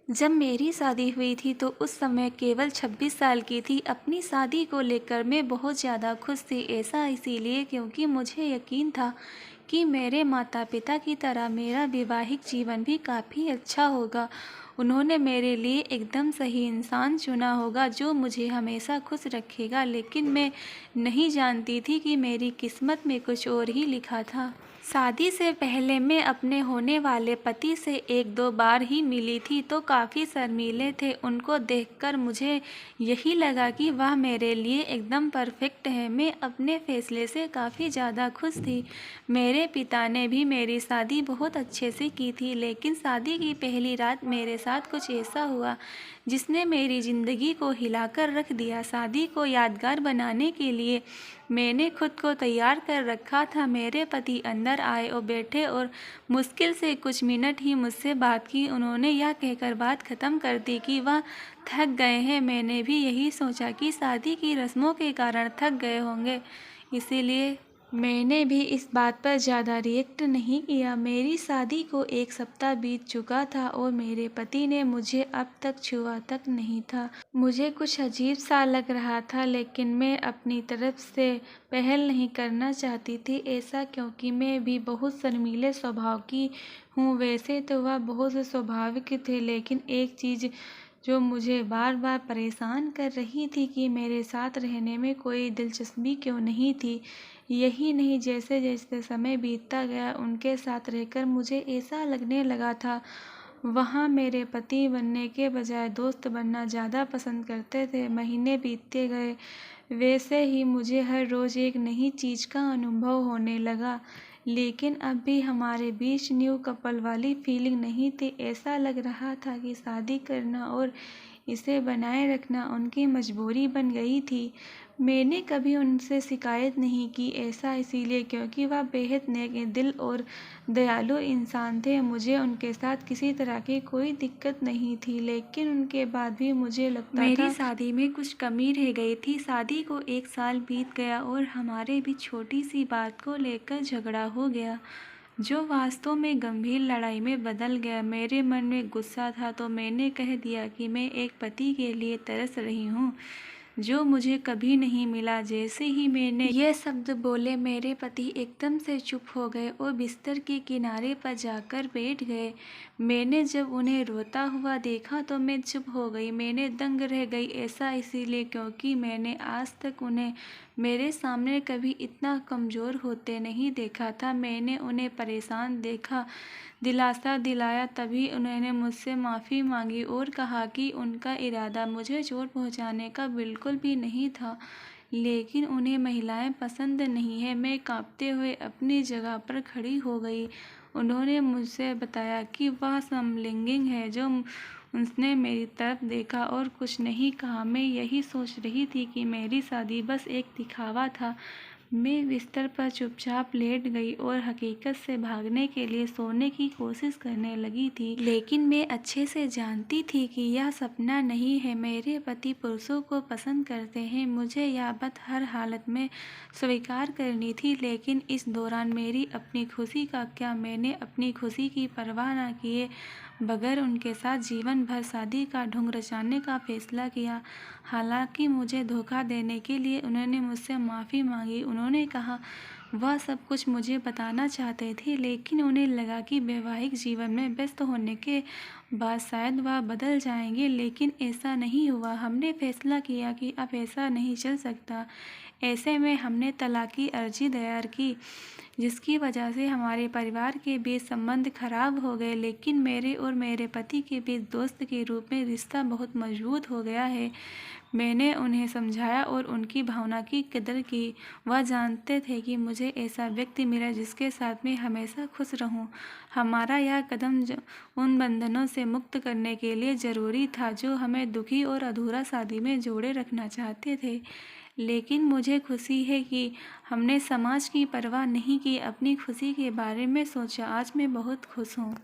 जब मेरी शादी हुई थी तो उस समय केवल 26 साल की थी। अपनी शादी को लेकर मैं बहुत ज़्यादा खुश थी। ऐसा इसीलिए क्योंकि मुझे यकीन था कि मेरे माता-पिता की तरह मेरा वैवाहिक जीवन भी काफ़ी अच्छा होगा। उन्होंने मेरे लिए एकदम सही इंसान चुना होगा जो मुझे हमेशा खुश रखेगा। लेकिन मैं नहीं जानती थी कि मेरी किस्मत में कुछ और ही लिखा था। शादी से पहले मैं अपने होने वाले पति से 1-2 बार ही मिली थी तो काफ़ी शर्मीले थे। उनको देखकर मुझे यही लगा कि वह मेरे लिए एकदम परफेक्ट है। मैं अपने फैसले से काफ़ी ज़्यादा खुश थी। मेरे पिता ने भी मेरी शादी बहुत अच्छे से की थी, लेकिन शादी की पहली रात मेरे साथ कुछ ऐसा हुआ जिसने मेरी ज़िंदगी को हिलाकर रख दिया। शादी को यादगार बनाने के लिए मैंने खुद को तैयार कर रखा था। मेरे पति अंदर आए और बैठे और मुश्किल से कुछ मिनट ही मुझसे बात की। उन्होंने यह कहकर बात ख़त्म कर दी कि वह थक गए हैं। मैंने भी यही सोचा कि शादी की रस्मों के कारण थक गए होंगे, इसीलिए मैंने भी इस बात पर ज़्यादा रिएक्ट नहीं किया। मेरी शादी को 1 सप्ताह बीत चुका था और मेरे पति ने मुझे अब तक छुआ तक नहीं था। मुझे कुछ अजीब सा लग रहा था, लेकिन मैं अपनी तरफ से पहल नहीं करना चाहती थी। ऐसा क्योंकि मैं भी बहुत शर्मीले स्वभाव की हूँ। वैसे तो वह बहुत स्वाभाविक थे, लेकिन एक चीज़ जो मुझे बार बार परेशान कर रही थी कि मेरे साथ रहने में कोई दिलचस्पी क्यों नहीं थी। यही नहीं, जैसे जैसे समय बीतता गया उनके साथ रहकर मुझे ऐसा लगने लगा था वहाँ मेरे पति बनने के बजाय दोस्त बनना ज़्यादा पसंद करते थे। महीने बीतते गए, वैसे ही मुझे हर रोज़ एक नई चीज़ का अनुभव होने लगा, लेकिन अब भी हमारे बीच न्यू कपल वाली फीलिंग नहीं थी। ऐसा लग रहा था कि शादी करना और इसे बनाए रखना उनकी मजबूरी बन गई थी। मैंने कभी उनसे शिकायत नहीं की, ऐसा इसीलिए क्योंकि वह बेहद नेक दिल और दयालु इंसान थे। मुझे उनके साथ किसी तरह की कोई दिक्कत नहीं थी, लेकिन उनके बाद भी मुझे लगता था मेरी शादी में कुछ कमी रह गई थी। शादी को 1 साल बीत गया और हमारे बीच छोटी सी बात को लेकर झगड़ा हो गया, जो वास्तव में गंभीर लड़ाई में बदल गया। मेरे मन में गुस्सा था तो मैंने कह दिया कि मैं एक पति के लिए तरस रही हूँ जो मुझे कभी नहीं मिला। जैसे ही मैंने ये शब्द बोले, मेरे पति एकदम से चुप हो गए और बिस्तर के किनारे पर जाकर बैठ गए। मैंने जब उन्हें रोता हुआ देखा तो मैं चुप हो गई। मैंने दंग रह गई, ऐसा इसीलिए क्योंकि मैंने आज तक उन्हें मेरे सामने कभी इतना कमज़ोर होते नहीं देखा था। मैंने उन्हें परेशान देखा, दिलासा दिलाया, तभी उन्होंने मुझसे माफ़ी मांगी और कहा कि उनका इरादा मुझे चोट पहुंचाने का बिल्कुल भी नहीं था, लेकिन उन्हें महिलाएं पसंद नहीं है। मैं कांपते हुए अपनी जगह पर खड़ी हो गई। उन्होंने मुझसे बताया कि वह समलैंगिक है। जो उसने मेरी तरफ देखा और कुछ नहीं कहा। मैं यही सोच रही थी कि मेरी शादी बस एक दिखावा था। मैं बिस्तर पर चुपचाप लेट गई और हकीकत से भागने के लिए सोने की कोशिश करने लगी थी, लेकिन मैं अच्छे से जानती थी कि यह सपना नहीं है। मेरे पति पुरुषों को पसंद करते हैं, मुझे यह बात हर हालत में स्वीकार करनी थी। लेकिन इस दौरान मेरी अपनी खुशी का क्या, मैंने अपनी खुशी की परवाह न किए बगैर उनके साथ जीवन भर शादी का ढोंग रचाने का फैसला किया। हालांकि मुझे धोखा देने के लिए उन्होंने मुझसे माफ़ी मांगी। उन्होंने कहा वह सब कुछ मुझे बताना चाहते थे, लेकिन उन्हें लगा कि वैवाहिक जीवन में व्यस्त होने के बाद शायद वह बदल जाएंगे, लेकिन ऐसा नहीं हुआ। हमने फैसला किया कि अब ऐसा नहीं चल सकता। ऐसे में हमने तलाक की अर्जी दायर की, जिसकी वजह से हमारे परिवार के बीच संबंध खराब हो गए, लेकिन मेरे और मेरे पति के बीच दोस्त के रूप में रिश्ता बहुत मजबूत हो गया है। मैंने उन्हें समझाया और उनकी भावना की कदर की। वह जानते थे कि मुझे ऐसा व्यक्ति मिला जिसके साथ मैं हमेशा खुश रहूं। हमारा यह कदम उन बंधनों से मुक्त करने के लिए ज़रूरी था जो हमें दुखी और अधूरा शादी में जोड़े रखना चाहते थे। लेकिन मुझे खुशी है कि हमने समाज की परवाह नहीं की, अपनी खुशी के बारे में सोचा। आज मैं बहुत खुश हूँ।